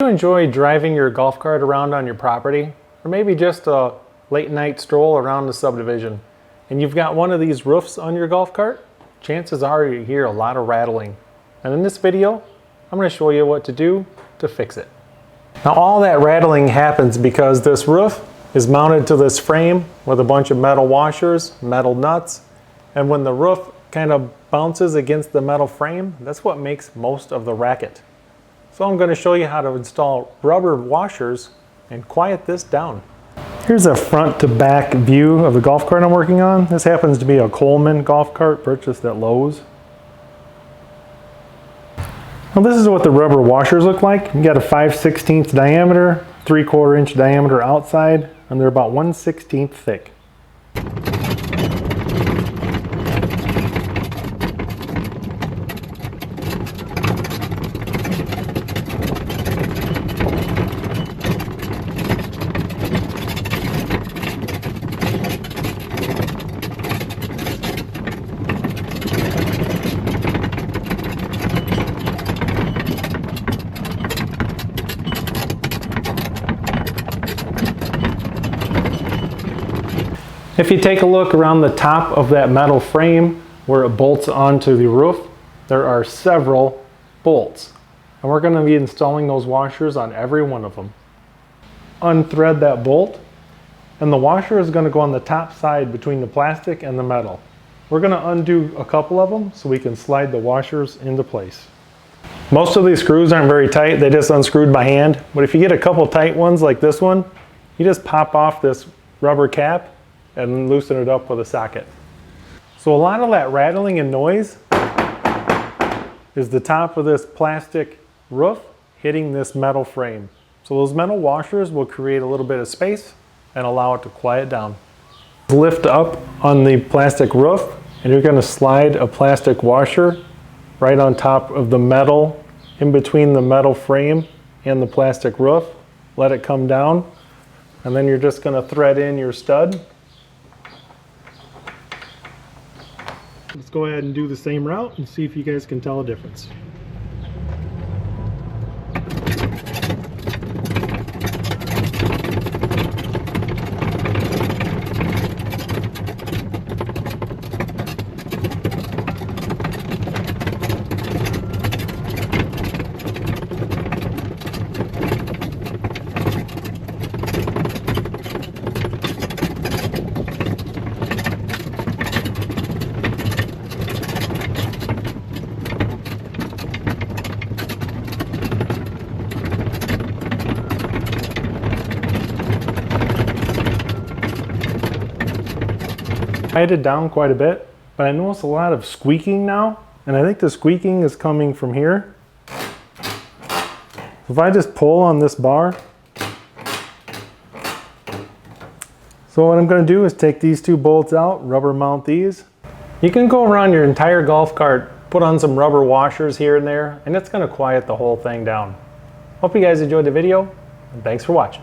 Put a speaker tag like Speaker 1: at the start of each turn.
Speaker 1: Do you enjoy driving your golf cart around on your property? Or maybe just a late night stroll around the subdivision and you've got one of these roofs on your golf cart? Chances are you hear a lot of rattling. And in this video, I'm going to show you what to do to fix it. Now all that rattling happens because this roof is mounted to this frame with a bunch of metal washers, metal nuts, and when the roof kind of bounces against the metal frame, that's what makes most of the racket. So I'm going to show you how to install rubber washers and quiet this down. Here's a front to back view of the golf cart I'm working on. This happens to be a Coleman golf cart purchased at Lowe's. Now this is what the rubber washers look like. You got a 5/16 diameter, 3/4 inch diameter outside, and they're about 1/16 thick. If you take a look around the top of that metal frame where it bolts onto the roof, there are several bolts. And we're going to be installing those washers on every one of them. Unthread that bolt, and the washer is going to go on the top side between the plastic and the metal. We're going to undo a couple of them so we can slide the washers into place. Most of these screws aren't very tight, they just unscrewed by hand. But if you get a couple tight ones like this one, you just pop off this rubber cap and loosen it up with a socket. So a lot of that rattling and noise is the top of this plastic roof hitting this metal frame. So those metal washers will create a little bit of space and allow it to quiet down. Lift up on the plastic roof and you're going to slide a plastic washer right on top of the metal, in between the metal frame and the plastic roof. Let it come down, and then you're just going to thread in your stud. Let's go ahead and do the same route and see if you guys can tell a difference. I quieted down quite a bit, but I notice a lot of squeaking now, and I think the squeaking is coming from here. If I just pull on this bar, so what I'm going to do is take these two bolts out, rubber mount these. You can go around your entire golf cart, put on some rubber washers here and there, and it's going to quiet the whole thing down. Hope you guys enjoyed the video, and thanks for watching.